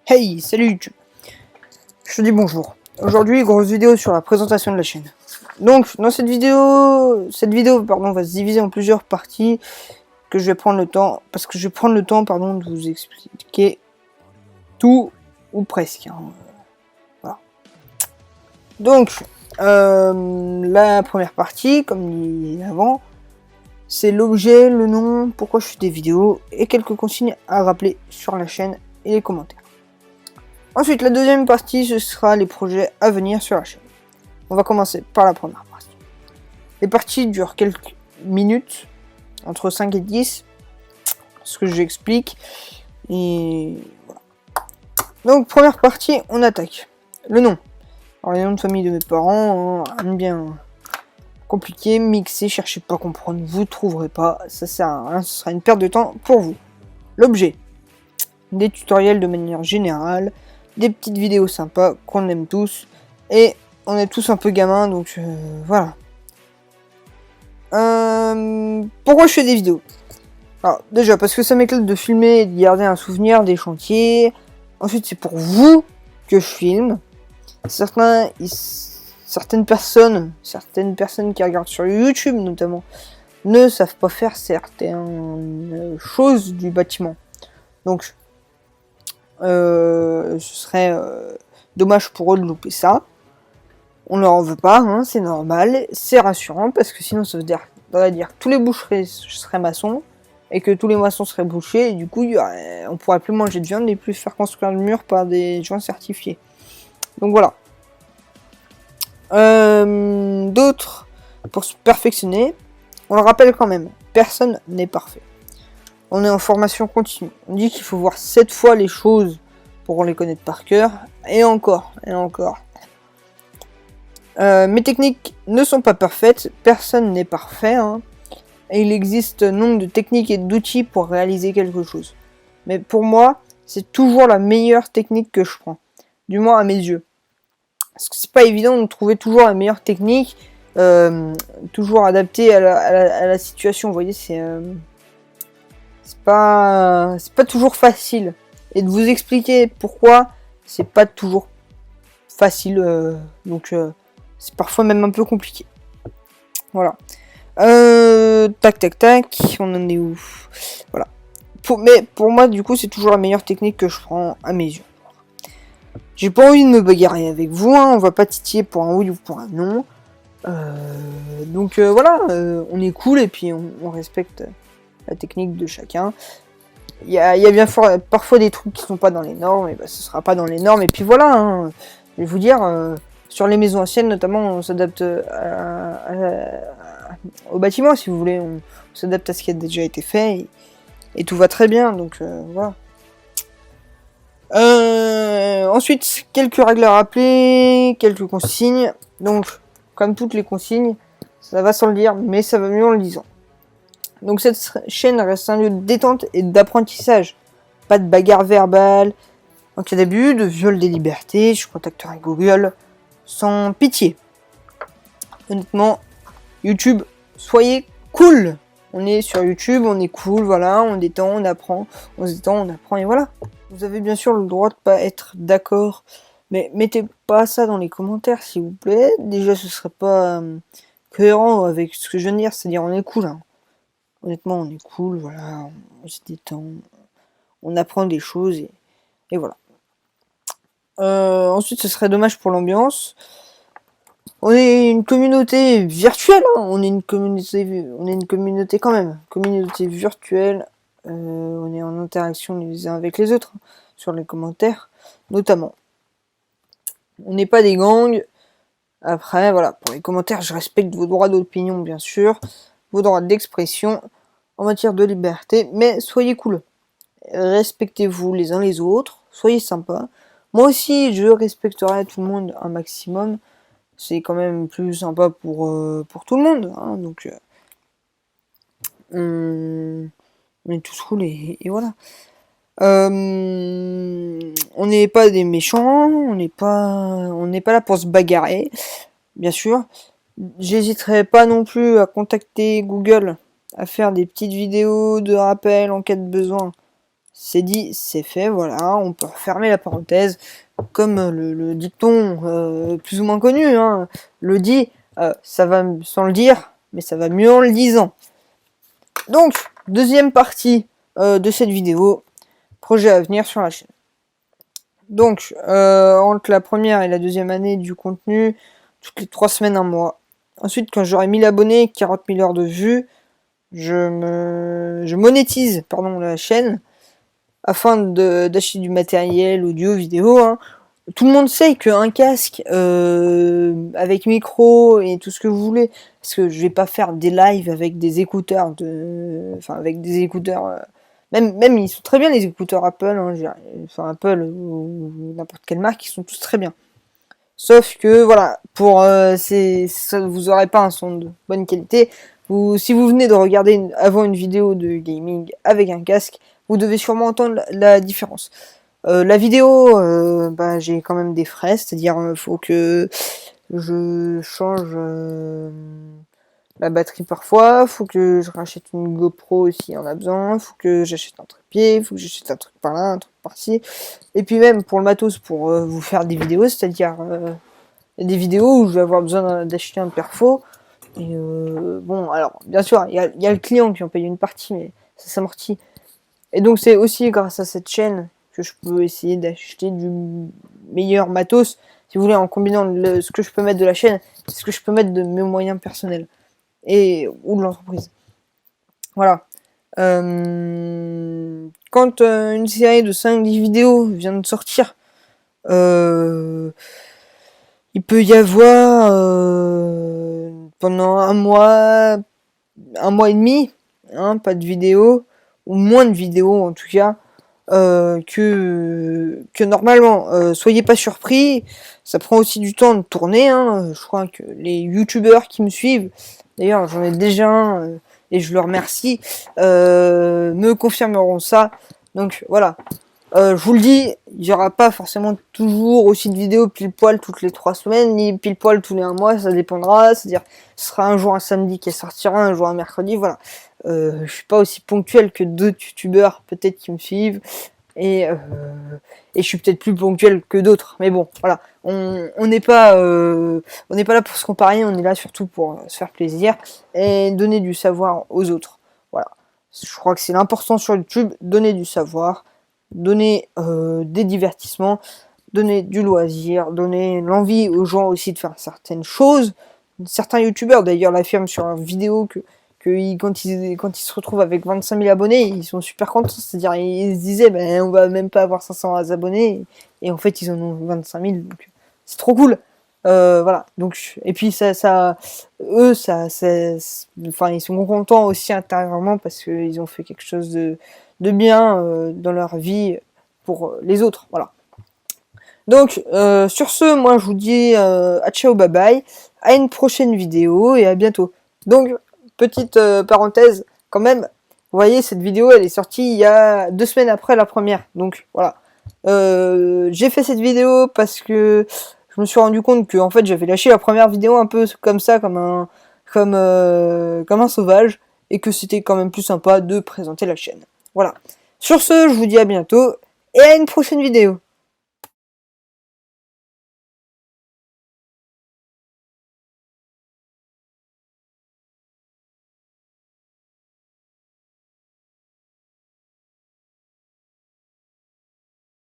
Hey, salut YouTube. Je te dis bonjour. Aujourd'hui, grosse vidéo sur la présentation de la chaîne. Donc, dans cette vidéo, va se diviser en plusieurs parties que je vais prendre le temps, de vous expliquer tout ou presque. Voilà. Donc, la première partie, comme dit avant, c'est l'objet, le nom, pourquoi je fais des vidéos et quelques consignes à rappeler sur la chaîne et les commentaires. Ensuite, la deuxième partie, ce sera les projets à venir sur la chaîne. On va commencer par la première partie. Les parties durent quelques minutes, entre 5 et 10, ce que j'explique. Et voilà. Donc, première partie, on attaque. Le nom. Alors, les noms de famille de mes parents, rien bien compliqué, mixé, cherchez pas à comprendre, vous trouverez pas, ça sert à rien, ce sera une perte de temps pour vous. L'objet. Des tutoriels de manière générale, des petites vidéos sympas qu'on aime tous, et on est tous un peu gamins, donc voilà. Pourquoi je fais des vidéos? Alors déjà parce que ça m'éclate de filmer et de garder un souvenir des chantiers. Ensuite c'est pour vous que je filme. Certaines personnes qui regardent sur YouTube notamment ne savent pas faire certaines choses du bâtiment, donc ce serait dommage pour eux de louper ça. On leur en veut pas, hein, c'est normal, c'est rassurant parce que sinon ça voudrait dire que tous les bouchers seraient maçons et que tous les maçons seraient bouchers et du coup on pourrait plus manger de viande et plus faire construire le mur par des gens certifiés. Donc voilà. D'autres, pour se perfectionner, on le rappelle quand même, personne n'est parfait. On est en formation continue. On dit qu'il faut voir 7 fois les choses pour les connaître par cœur. Et encore, et encore. Mes techniques ne sont pas parfaites. Personne n'est parfait. Hein, et il existe nombre de techniques et d'outils pour réaliser quelque chose. Mais pour moi, c'est toujours la meilleure technique que je prends. Du moins à mes yeux. Parce que c'est pas évident de trouver toujours la meilleure technique. Toujours adaptée à la situation. Vous voyez, c'est pas toujours facile, et de vous expliquer pourquoi c'est pas toujours facile, donc c'est parfois même un peu compliqué. Voilà. Tac, on en est où? Voilà. Mais pour moi, du coup, c'est toujours la meilleure technique que je prends à mes yeux. J'ai pas envie de me bagarrer avec vous, hein, on va pas titiller pour un oui ou pour un non. Donc voilà, on est cool et puis on respecte la technique de chacun. Il y a bien parfois des trucs qui sont pas dans les normes, et bah ce sera pas dans les normes, et puis voilà, hein. Je vais vous dire, sur les maisons anciennes notamment, on s'adapte au bâtiment, si vous voulez, on s'adapte à ce qui a déjà été fait, et tout va très bien, donc voilà. Ensuite, quelques règles à rappeler, quelques consignes. Donc, comme toutes les consignes, ça va sans le dire, mais ça va mieux en le disant. Donc cette chaîne reste un lieu de détente et d'apprentissage. Pas de bagarre verbale. En cas d'abus, de viol des libertés, je contacterai Google sans pitié. Honnêtement, YouTube, soyez cool. On est sur YouTube, on est cool, voilà, on détend, on apprend, on se détend, on apprend, et voilà. Vous avez bien sûr le droit de pas être d'accord, mais mettez pas ça dans les commentaires, s'il vous plaît. Déjà, ce serait pas cohérent avec ce que je viens de dire, c'est-à-dire on est cool, hein. Honnêtement, on est cool, voilà, on se détend, on apprend des choses, et voilà. Ensuite, ce serait dommage pour l'ambiance. On est une communauté virtuelle, hein. On est une communauté quand même, communauté virtuelle. On est en interaction les uns avec les autres, hein, sur les commentaires, notamment. On n'est pas des gangs. Après, voilà, pour les commentaires, je respecte vos droits d'opinion, bien sûr, vos droits d'expression en matière de liberté, mais soyez cool. Respectez-vous les uns les autres, soyez sympas. Moi aussi, je respecterai tout le monde un maximum. C'est quand même plus sympa pour tout le monde, hein, donc on est tous cool et voilà. On n'est pas des méchants, on n'est pas là pour se bagarrer, bien sûr. J'hésiterai pas non plus à contacter Google, à faire des petites vidéos de rappel en cas de besoin. c'est dit, c'est fait, voilà, on peut refermer la parenthèse, comme le dicton plus ou moins connu, hein, le dit, ça va sans le dire, mais ça va mieux en le disant. Donc, deuxième partie de cette vidéo, projet à venir sur la chaîne. Donc, entre la première et la deuxième année du contenu, toutes les 3 semaines, un mois. Ensuite, quand j'aurai 1000 abonnés, 40 000 heures de vues, je monétise la chaîne afin d'acheter du matériel audio, vidéo. Hein. Tout le monde sait qu'un casque avec micro et tout ce que vous voulez, parce que je vais pas faire des lives avec des écouteurs avec des écouteurs. Même ils sont très bien les écouteurs Apple, hein, enfin Apple ou n'importe quelle marque, ils sont tous très bien. Sauf que voilà, pour vous aurez pas un son de bonne qualité. Si vous venez de regarder avant une vidéo de gaming avec un casque, vous devez sûrement entendre la différence. La vidéo, j'ai quand même des frais, c'est-à-dire faut que je change la batterie parfois, faut que je rachète une GoPro s'il y en a besoin, faut que j'achète un trépied, faut que j'achète un truc par là, un truc par-ci. Et puis même pour le matos, pour vous faire des vidéos, c'est-à-dire des vidéos où je vais avoir besoin d'acheter un perfo. Et bon, alors bien sûr, il y a le client qui en paye une partie, mais ça s'amortit. Et donc c'est aussi grâce à cette chaîne que je peux essayer d'acheter du meilleur matos, si vous voulez, en combinant ce que je peux mettre de la chaîne, ce que je peux mettre de mes moyens personnels ou de l'entreprise. Voilà. Quand une série de 5-10 vidéos vient de sortir, il peut y avoir pendant un mois et demi, hein, pas de vidéo, ou moins de vidéos en tout cas, que normalement. Soyez pas surpris, ça prend aussi du temps de tourner. Hein. Je crois que les youtubeurs qui me suivent, d'ailleurs j'en ai déjà un, et je leur remercie, me confirmeront ça. Donc voilà. Je vous le dis, il n'y aura pas forcément toujours aussi de vidéos pile poil toutes les 3 semaines, ni pile poil tous les 1 mois, ça dépendra. C'est-à-dire, ce sera un jour un samedi qui sortira, un jour un mercredi, voilà. Je suis pas aussi ponctuel que d'autres youtubeurs peut-être qui me suivent, et je suis peut-être plus ponctuel que d'autres. Mais bon, voilà, on n'est pas là pour se comparer, on est là surtout pour se faire plaisir et donner du savoir aux autres. Voilà, je crois que c'est l'important sur YouTube, donner du savoir. Donner des divertissements, donner du loisir, donner l'envie aux gens aussi de faire certaines choses. Certains youtubeurs d'ailleurs l'affirment sur leurs vidéos que quand ils se retrouvent avec 25 000 abonnés, ils sont super contents. C'est-à-dire ils se disaient on va même pas avoir 500 abonnés, et en fait ils en ont 25 000, donc c'est trop cool. Voilà, donc, et puis ils sont contents aussi intérieurement parce qu'ils ont fait quelque chose de bien dans leur vie pour les autres. Voilà. Donc, sur ce, moi je vous dis à ciao, bye bye, à une prochaine vidéo et à bientôt. Donc, petite parenthèse quand même, vous voyez, cette vidéo elle est sortie il y a 2 semaines après la première. Donc, voilà. J'ai fait cette vidéo parce que je me suis rendu compte que en fait j'avais lâché la première vidéo un peu comme ça, comme un sauvage, et que c'était quand même plus sympa de présenter la chaîne. Voilà. Sur ce, je vous dis à bientôt et à une prochaine vidéo.